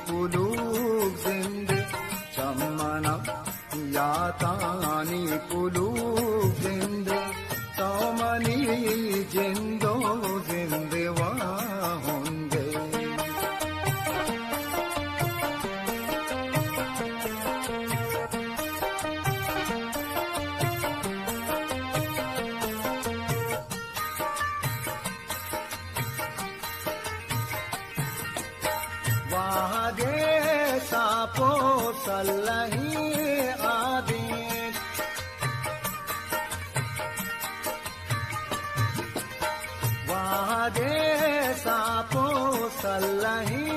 puluk zinde chammana yatani puluk zinde tamani jindo zinde wa honge वागे सापो सल्लही आदि वागे सापो सल्लही